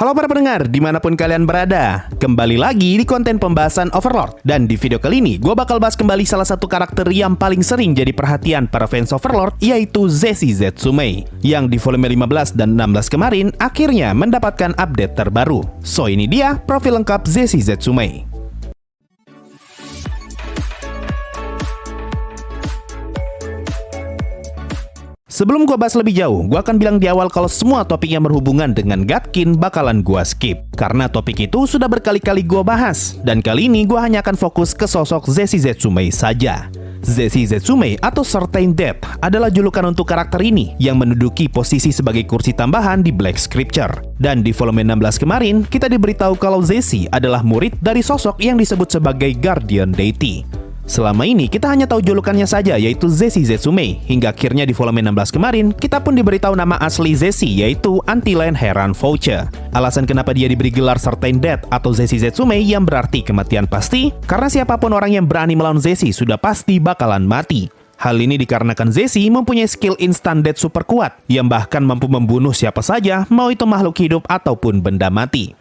Halo para pendengar, dimanapun kalian berada. Kembali lagi di konten pembahasan Overlord. Dan di video kali ini, gue bakal bahas kembali salah satu karakter yang paling sering jadi perhatian para fans Overlord, yaitu Jessie Zetsume, yang di volume 15 dan 16 kemarin akhirnya mendapatkan update terbaru. So ini dia profil lengkap Jessie Zetsume. Sebelum gua bahas lebih jauh, gua akan bilang di awal kalau semua topik yang berhubungan dengan Gatkin bakalan gua skip. Karena topik itu sudah berkali-kali gua bahas. Dan kali ini gua hanya akan fokus ke sosok Jessie Zetsume saja. Jessie Zetsume atau Certain Death adalah julukan untuk karakter ini yang menduduki posisi sebagai kursi tambahan di Black Scripture. Dan di volume 16 kemarin, kita diberitahu kalau Jessie adalah murid dari sosok yang disebut sebagai Guardian Deity. Selama ini kita hanya tahu julukannya saja, yaitu Jessie Zetsume, hingga akhirnya di volume 16 kemarin kita pun diberitahu nama asli Jessie, yaitu Antilene Heran Fouche. Alasan kenapa dia diberi gelar Certain Death atau Jessie Zetsume yang berarti kematian pasti, karena siapapun orang yang berani melawan Jessie sudah pasti bakalan mati. Hal ini dikarenakan Jessie mempunyai skill instant death super kuat yang bahkan mampu membunuh siapa saja, mau itu makhluk hidup ataupun benda mati.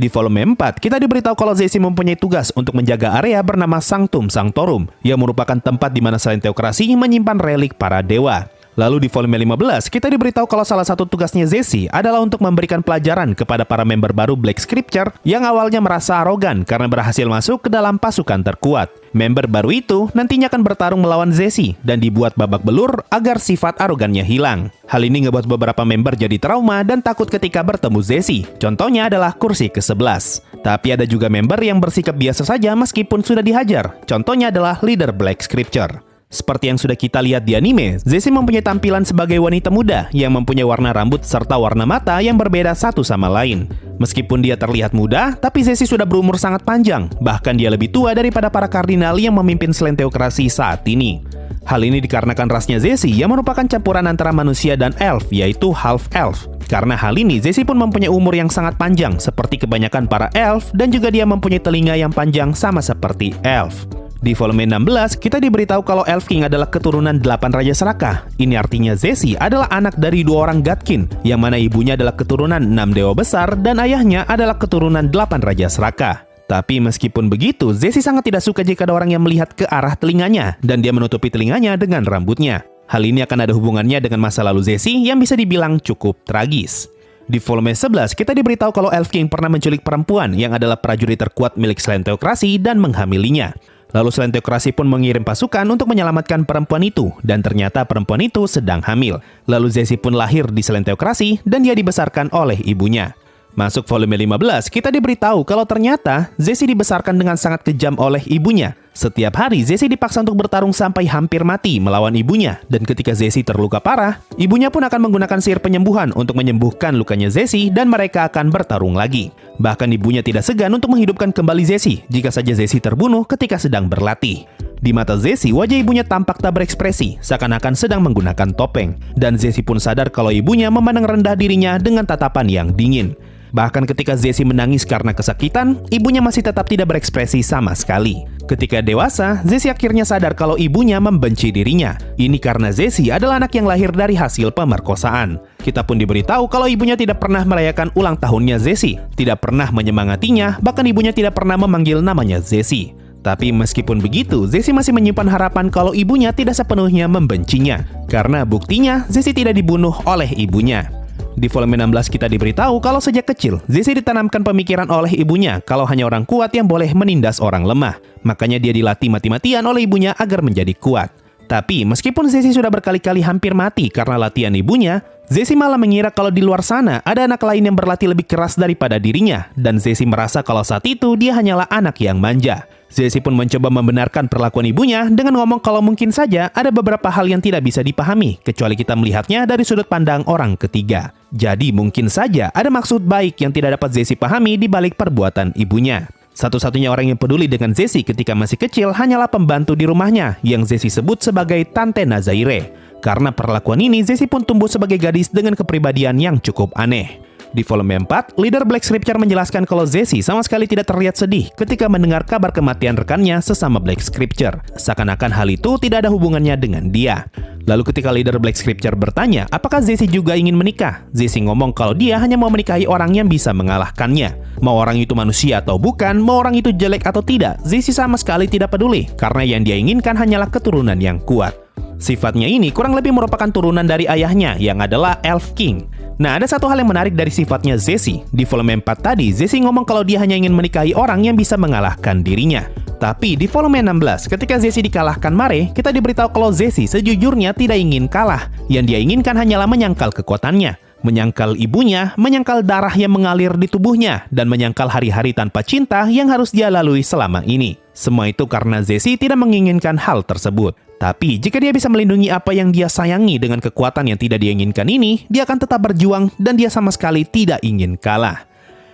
Di volume 4, kita diberitahu kalau Jessie mempunyai tugas untuk menjaga area bernama Sanctum Sanctorum, yang merupakan tempat di mana selain teokrasi menyimpan relik para dewa. Lalu di volume 15, kita diberitahu kalau salah satu tugasnya Jessie adalah untuk memberikan pelajaran kepada para member baru Black Scripture yang awalnya merasa arogan karena berhasil masuk ke dalam pasukan terkuat. Member baru itu nantinya akan bertarung melawan Jessie dan dibuat babak belur agar sifat arogannya hilang. Hal ini ngebuat beberapa member jadi trauma dan takut ketika bertemu Jessie. Contohnya adalah kursi ke-11. Tapi ada juga member yang bersikap biasa saja meskipun sudah dihajar. Contohnya adalah leader Black Scripture. Seperti yang sudah kita lihat di anime, Jessie mempunyai tampilan sebagai wanita muda yang mempunyai warna rambut serta warna mata yang berbeda satu sama lain. Meskipun dia terlihat muda, tapi Jessie sudah berumur sangat panjang. Bahkan dia lebih tua daripada para kardinal yang memimpin selain teokrasi saat ini. Hal ini dikarenakan rasnya Jessie yang merupakan campuran antara manusia dan elf, yaitu half elf. Karena hal ini, Jessie pun mempunyai umur yang sangat panjang seperti kebanyakan para elf, dan juga dia mempunyai telinga yang panjang sama seperti elf. Di volume 16, kita diberitahu kalau Elf King adalah keturunan 8 Raja Serakah. Ini artinya Jessie adalah anak dari 2 orang Gatkin, yang mana ibunya adalah keturunan 6 Dewa Besar dan ayahnya adalah keturunan 8 Raja Serakah. Tapi meskipun begitu, Jessie sangat tidak suka jika ada orang yang melihat ke arah telinganya, dan dia menutupi telinganya dengan rambutnya. Hal ini akan ada hubungannya dengan masa lalu Jessie yang bisa dibilang cukup tragis. Di volume 11, kita diberitahu kalau Elf King pernah menculik perempuan yang adalah prajurit terkuat milik selain teokrasi dan menghamilinya. Lalu selain teokrasi pun mengirim pasukan untuk menyelamatkan perempuan itu, dan ternyata perempuan itu sedang hamil. Lalu Jessie pun lahir di selain teokrasi dan dia dibesarkan oleh ibunya. Masuk volume 15, kita diberitahu kalau ternyata Jessie dibesarkan dengan sangat kejam oleh ibunya. Setiap hari Jessie dipaksa untuk bertarung sampai hampir mati melawan ibunya, dan ketika Jessie terluka parah, ibunya pun akan menggunakan sihir penyembuhan untuk menyembuhkan lukanya Jessie dan mereka akan bertarung lagi. Bahkan ibunya tidak segan untuk menghidupkan kembali Jessie jika saja Jessie terbunuh ketika sedang berlatih. Di mata Jessie, wajah ibunya tampak tak berekspresi, seakan-akan sedang menggunakan topeng. Dan Jessie pun sadar kalau ibunya memandang rendah dirinya dengan tatapan yang dingin. Bahkan ketika Jessie menangis karena kesakitan, ibunya masih tetap tidak berekspresi sama sekali. Ketika dewasa, Jessie akhirnya sadar kalau ibunya membenci dirinya. Ini karena Jessie adalah anak yang lahir dari hasil pemerkosaan. Kita pun diberitahu kalau ibunya tidak pernah merayakan ulang tahunnya Jessie, tidak pernah menyemangatinya, bahkan ibunya tidak pernah memanggil namanya Jessie. Tapi meskipun begitu, Jessie masih menyimpan harapan kalau ibunya tidak sepenuhnya membencinya. Karena buktinya, Jessie tidak dibunuh oleh ibunya. Di volume 16 kita diberitahu kalau sejak kecil, Jessie ditanamkan pemikiran oleh ibunya kalau hanya orang kuat yang boleh menindas orang lemah. Makanya dia dilatih mati-matian oleh ibunya agar menjadi kuat. Tapi meskipun Jessie sudah berkali-kali hampir mati karena latihan ibunya, Jessie malah mengira kalau di luar sana ada anak lain yang berlatih lebih keras daripada dirinya. Dan Jessie merasa kalau saat itu dia hanyalah anak yang manja. Jessie pun mencoba membenarkan perlakuan ibunya dengan ngomong kalau mungkin saja ada beberapa hal yang tidak bisa dipahami, kecuali kita melihatnya dari sudut pandang orang ketiga. Jadi mungkin saja ada maksud baik yang tidak dapat Jessie pahami di balik perbuatan ibunya. Satu-satunya orang yang peduli dengan Jessie ketika masih kecil hanyalah pembantu di rumahnya yang Jessie sebut sebagai Tante Nazaire. Karena perlakuan ini, Jessie pun tumbuh sebagai gadis dengan kepribadian yang cukup aneh. Di volume 4, leader Black Scripture menjelaskan kalau Jesse sama sekali tidak terlihat sedih ketika mendengar kabar kematian rekannya sesama Black Scripture. Seakan-akan hal itu tidak ada hubungannya dengan dia. Lalu ketika leader Black Scripture bertanya, apakah Jesse juga ingin menikah? Jesse ngomong kalau dia hanya mau menikahi orang yang bisa mengalahkannya. Mau orang itu manusia atau bukan, mau orang itu jelek atau tidak, Jesse sama sekali tidak peduli, karena yang dia inginkan hanyalah keturunan yang kuat. Sifatnya ini kurang lebih merupakan turunan dari ayahnya, yang adalah Elf King. Nah, ada satu hal yang menarik dari sifatnya Jesse. Di volume 4 tadi, Jesse ngomong kalau dia hanya ingin menikahi orang yang bisa mengalahkan dirinya. Tapi di volume 16, ketika Jesse dikalahkan Mare, kita diberitahu kalau Jesse sejujurnya tidak ingin kalah. Yang dia inginkan hanyalah menyangkal kekuatannya, menyangkal ibunya, menyangkal darah yang mengalir di tubuhnya, dan menyangkal hari-hari tanpa cinta yang harus dia lalui selama ini. Semua itu karena Jesse tidak menginginkan hal tersebut. Tapi jika dia bisa melindungi apa yang dia sayangi dengan kekuatan yang tidak diinginkan ini, dia akan tetap berjuang dan dia sama sekali tidak ingin kalah.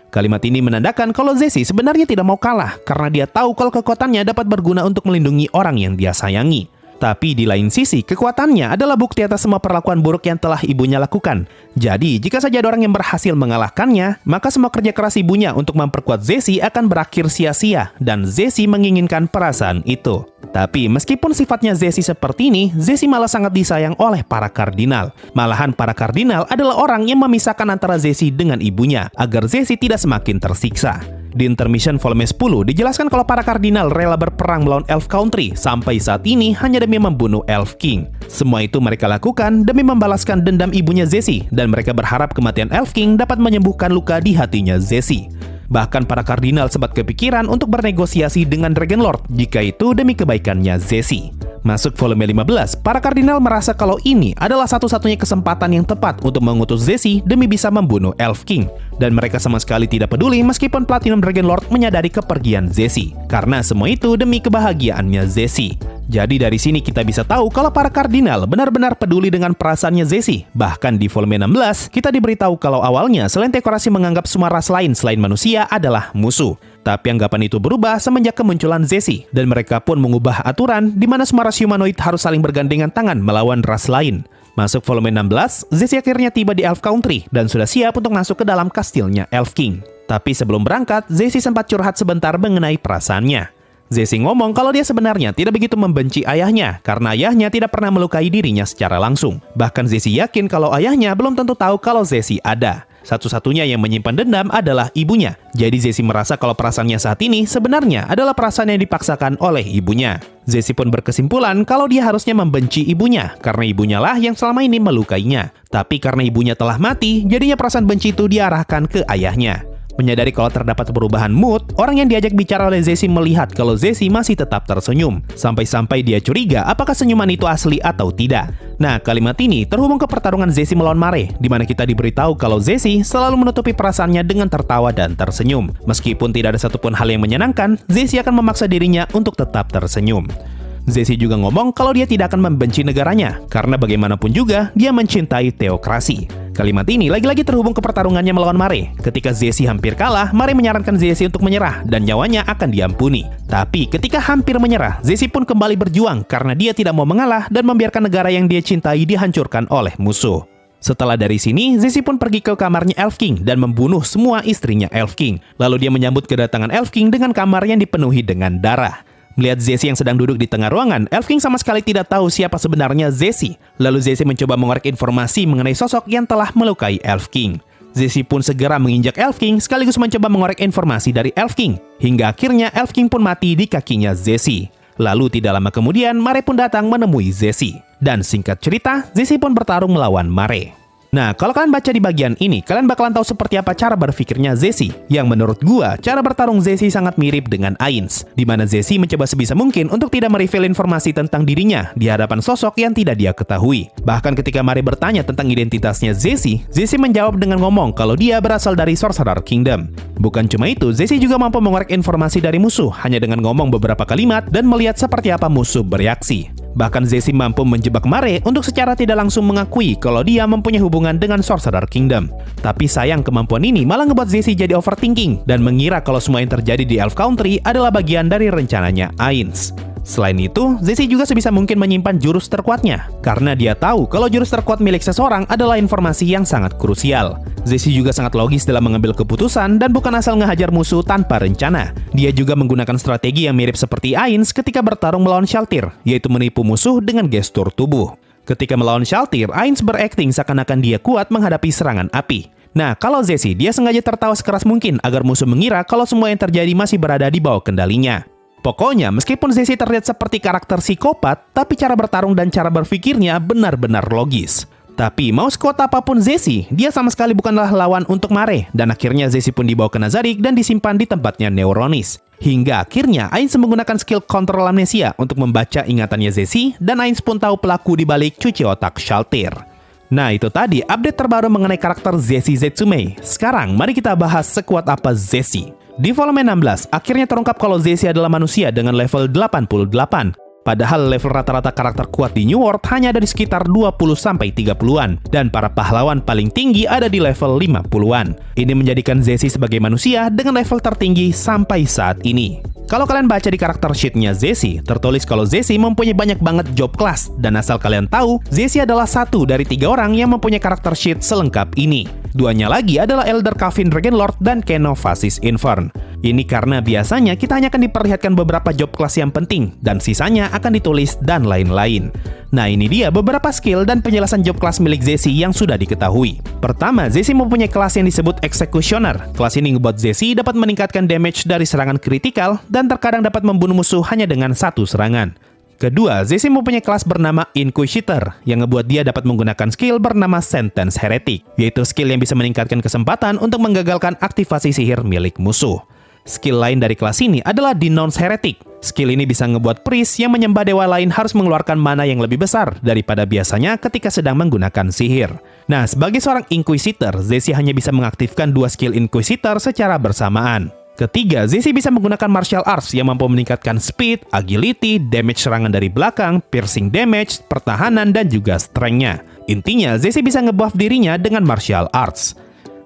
Kalimat ini menandakan kalau Jesse sebenarnya tidak mau kalah karena dia tahu kalau kekuatannya dapat berguna untuk melindungi orang yang dia sayangi. Tapi di lain sisi, kekuatannya adalah bukti atas semua perlakuan buruk yang telah ibunya lakukan. Jadi, jika saja ada orang yang berhasil mengalahkannya, maka semua kerja keras ibunya untuk memperkuat Jesse akan berakhir sia-sia, dan Jesse menginginkan perasaan itu. Tapi, meskipun sifatnya Jesse seperti ini, Jesse malah sangat disayang oleh para kardinal. Malahan para kardinal adalah orang yang memisahkan antara Jesse dengan ibunya, agar Jesse tidak semakin tersiksa. Di Intermission volume 10 dijelaskan kalau para kardinal rela berperang melawan Elf Country sampai saat ini hanya demi membunuh Elf King. Semua itu mereka lakukan demi membalaskan dendam ibunya Jesse, dan mereka berharap kematian Elf King dapat menyembuhkan luka di hatinya Jesse. Bahkan para kardinal sempat kepikiran untuk bernegosiasi dengan Dragon Lord jika itu demi kebaikannya Jesse. Masuk volume 15, para kardinal merasa kalau ini adalah satu-satunya kesempatan yang tepat untuk mengutus Jesse demi bisa membunuh Elf King. Dan mereka sama sekali tidak peduli meskipun Platinum Dragon Lord menyadari kepergian Jesse, karena semua itu demi kebahagiaannya Jesse. Jadi dari sini kita bisa tahu kalau para kardinal benar-benar peduli dengan perasaannya Jesse. Bahkan di volume 16, kita diberitahu kalau awalnya selain dekorasi menganggap semua ras lain selain manusia adalah musuh. Tapi anggapan itu berubah semenjak kemunculan Jesse, dan mereka pun mengubah aturan di mana semua ras humanoid harus saling bergandengan tangan melawan ras lain. Masuk volume 16, Jesse akhirnya tiba di Elf Country dan sudah siap untuk masuk ke dalam kastilnya Elf King. Tapi sebelum berangkat, Jesse sempat curhat sebentar mengenai perasaannya. Jesse ngomong kalau dia sebenarnya tidak begitu membenci ayahnya karena ayahnya tidak pernah melukai dirinya secara langsung. Bahkan Jesse yakin kalau ayahnya belum tentu tahu kalau Jesse ada. Satu-satunya yang menyimpan dendam adalah ibunya. Jadi Jesse merasa kalau perasaannya saat ini sebenarnya adalah perasaan yang dipaksakan oleh ibunya. Jesse pun berkesimpulan kalau dia harusnya membenci ibunya karena ibunya lah yang selama ini melukainya. Tapi karena ibunya telah mati, jadinya perasaan benci itu diarahkan ke ayahnya. Menyadari kalau terdapat perubahan mood, orang yang diajak bicara oleh Jesse melihat kalau Jesse masih tetap tersenyum. Sampai-sampai dia curiga apakah senyuman itu asli atau tidak. Nah, kalimat ini terhubung ke pertarungan Jesse melawan Mare, di mana kita diberitahu kalau Jesse selalu menutupi perasaannya dengan tertawa dan tersenyum. Meskipun tidak ada satupun hal yang menyenangkan, Jesse akan memaksa dirinya untuk tetap tersenyum. Jesse juga ngomong kalau dia tidak akan membenci negaranya, karena bagaimanapun juga dia mencintai teokrasi. Kalimat ini lagi-lagi terhubung ke pertarungannya melawan Mare. Ketika Jesse hampir kalah, Mare menyarankan Jesse untuk menyerah dan nyawanya akan diampuni. Tapi ketika hampir menyerah, Jesse pun kembali berjuang karena dia tidak mau mengalah dan membiarkan negara yang dia cintai dihancurkan oleh musuh. Setelah dari sini, Jesse pun pergi ke kamarnya Elf King dan membunuh semua istrinya Elf King. Lalu dia menyambut kedatangan Elf King dengan kamar yang dipenuhi dengan darah. Melihat Jesse yang sedang duduk di tengah ruangan, Elf King sama sekali tidak tahu siapa sebenarnya Jesse. Lalu Jesse mencoba mengorek informasi mengenai sosok yang telah melukai Elf King. Jesse pun segera menginjak Elf King sekaligus mencoba mengorek informasi dari Elf King. Hingga akhirnya Elf King pun mati di kakinya Jesse. Lalu tidak lama kemudian, Mare pun datang menemui Jesse. Dan singkat cerita, Jesse pun bertarung melawan Mare. Nah, kalau kalian baca di bagian ini, kalian bakalan tahu seperti apa cara berpikirnya Jesse. Yang menurut gua, cara bertarung Jesse sangat mirip dengan Ainz, di mana Jesse mencoba sebisa mungkin untuk tidak mereveal informasi tentang dirinya di hadapan sosok yang tidak dia ketahui. Bahkan ketika Mare bertanya tentang identitasnya Jesse menjawab dengan ngomong kalau dia berasal dari Sorcerer Kingdom. Bukan cuma itu, Jesse juga mampu mengorek informasi dari musuh hanya dengan ngomong beberapa kalimat dan melihat seperti apa musuh bereaksi. Bahkan Jesse mampu menjebak Mare untuk secara tidak langsung mengakui kalau dia mempunyai hubungan dengan Sorcerer Kingdom. Tapi sayang kemampuan ini malah ngebuat Jesse jadi overthinking dan mengira kalau semua yang terjadi di Elf Country adalah bagian dari rencananya Ainz. Selain itu, Zesi juga sebisa mungkin menyimpan jurus terkuatnya, karena dia tahu kalau jurus terkuat milik seseorang adalah informasi yang sangat krusial. Zesi juga sangat logis dalam mengambil keputusan dan bukan asal ngehajar musuh tanpa rencana. Dia juga menggunakan strategi yang mirip seperti Ainz ketika bertarung melawan Shaltir, yaitu menipu musuh dengan gestur tubuh. Ketika melawan Shaltir, Ainz berakting seakan-akan dia kuat menghadapi serangan api. Nah, kalau Zesi, dia sengaja tertawa sekeras mungkin agar musuh mengira kalau semua yang terjadi masih berada di bawah kendalinya. Pokoknya, meskipun Zesi terlihat seperti karakter psikopat, tapi cara bertarung dan cara berpikirnya benar-benar logis. Tapi mau sekuat apapun Zesi, dia sama sekali bukanlah lawan untuk Mare, dan akhirnya Zesi pun dibawa ke Nazarik dan disimpan di tempatnya Neuronis. Hingga akhirnya Ainz menggunakan skill kontrol amnesia untuk membaca ingatannya Zesi, dan Ainz pun tahu pelaku di balik cuci otak Shaltir. Nah, itu tadi update terbaru mengenai karakter Zesi Zetsume. Sekarang, mari kita bahas sekuat apa Zesi. Di volume 16, akhirnya terungkap kalau Zesi adalah manusia dengan level 88. Padahal level rata-rata karakter kuat di New World hanya ada di sekitar 20-30-an. Dan para pahlawan paling tinggi ada di level 50-an. Ini menjadikan Zesi sebagai manusia dengan level tertinggi sampai saat ini. Kalau kalian baca di karakter sheet-nya Zesi, tertulis kalau Zesi mempunyai banyak banget job class. Dan asal kalian tahu, Zesi adalah satu dari 3 orang yang mempunyai karakter sheet selengkap ini. Duanya lagi adalah Elder Kavin Dragonlord dan Keno Fasis Infern. Ini karena biasanya kita hanya akan diperlihatkan beberapa job class yang penting, dan sisanya akan ditulis dan lain-lain. Nah, ini dia beberapa skill dan penjelasan job class milik Zesi yang sudah diketahui. Pertama, Zesi mempunyai kelas yang disebut Executioner. Kelas ini ngebuat Zesi dapat meningkatkan damage dari serangan kritikal dan terkadang dapat membunuh musuh hanya dengan satu serangan. Kedua, Zesi mempunyai kelas bernama Inquisitor, yang ngebuat dia dapat menggunakan skill bernama Sentence Heretic, yaitu skill yang bisa meningkatkan kesempatan untuk menggagalkan aktivasi sihir milik musuh. Skill lain dari kelas ini adalah Denounce Heretic. Skill ini bisa ngebuat priest yang menyembah dewa lain harus mengeluarkan mana yang lebih besar daripada biasanya ketika sedang menggunakan sihir. Nah, sebagai seorang Inquisitor, Zesi hanya bisa mengaktifkan 2 skill Inquisitor secara bersamaan. Ketiga, Zesi bisa menggunakan martial arts yang mampu meningkatkan speed, agility, damage serangan dari belakang, piercing damage, pertahanan, dan juga strength-nya. Intinya, Zesi bisa ngebuff dirinya dengan martial arts.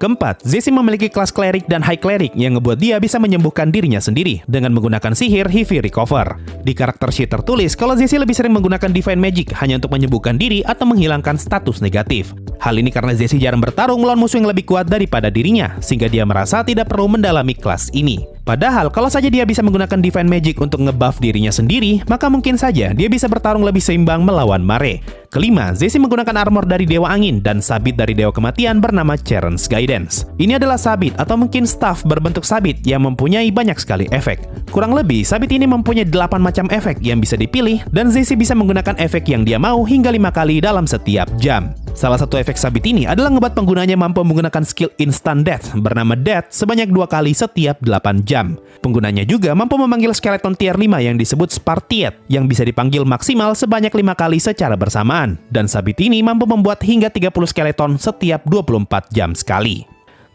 Keempat, Zesi memiliki kelas cleric dan high cleric yang ngebuat dia bisa menyembuhkan dirinya sendiri dengan menggunakan sihir Heavy Recover. Di karakter sheet tertulis kalau Zesi lebih sering menggunakan Divine Magic hanya untuk menyembuhkan diri atau menghilangkan status negatif. Hal ini karena Zesi jarang bertarung melawan musuh yang lebih kuat daripada dirinya, sehingga dia merasa tidak perlu mendalami kelas ini. Padahal kalau saja dia bisa menggunakan Divine Magic untuk ngebuff dirinya sendiri, maka mungkin saja dia bisa bertarung lebih seimbang melawan Mare. Kelima, Zesi menggunakan armor dari Dewa Angin dan sabit dari Dewa Kematian bernama Charon's Guidance. Ini adalah sabit atau mungkin staff berbentuk sabit yang mempunyai banyak sekali efek. Kurang lebih, sabit ini mempunyai 8 macam efek yang bisa dipilih, dan Zesi bisa menggunakan efek yang dia mau hingga 5 kali dalam setiap jam. Salah satu efek sabit ini adalah ngebuat penggunanya mampu menggunakan skill Instant Death bernama Death sebanyak 2 kali setiap 8 jam. Penggunanya juga mampu memanggil skeleton tier 5 yang disebut Spartiate yang bisa dipanggil maksimal sebanyak 5 kali secara bersamaan. Dan sabit ini mampu membuat hingga 30 skeleton setiap 24 jam sekali.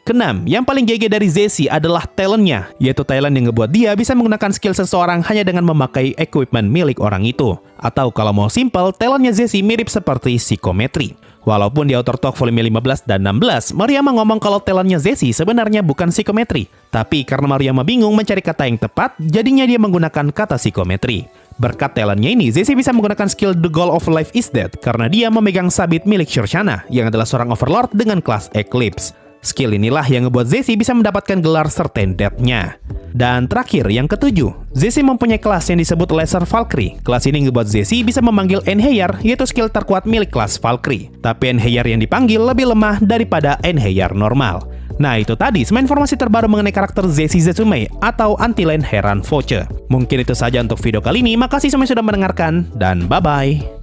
Keenam, yang paling GG dari Zesi adalah talent-nya, yaitu talent yang ngebuat dia bisa menggunakan skill seseorang hanya dengan memakai equipment milik orang itu. Atau kalau mau simple, talent-nya Zesi mirip seperti psikometri. Walaupun di Outer Talk volume 15 dan 16, Mariama ngomong kalau talent-nya Zesi sebenarnya bukan psikometri. Tapi karena Mariama bingung mencari kata yang tepat, jadinya dia menggunakan kata psikometri. Berkat talent-nya ini, Zesi bisa menggunakan skill The Goal of Life is Dead karena dia memegang sabit milik Shorshana, yang adalah seorang overlord dengan kelas Eclipse. Skill inilah yang ngebuat Zesi bisa mendapatkan gelar Certain Death-nya. Dan terakhir, yang ketujuh, Zesi mempunyai kelas yang disebut Lesser Valkyrie. Kelas ini ngebuat Zesi bisa memanggil Enheyar, yaitu skill terkuat milik kelas Valkyrie. Tapi Enheyar yang dipanggil lebih lemah daripada Enheyar normal. Nah, itu tadi semua informasi terbaru mengenai karakter Zesi Zetsume atau Antilane Heran Voce. Mungkin itu saja untuk video kali ini. Makasih semuanya sudah mendengarkan, dan bye-bye.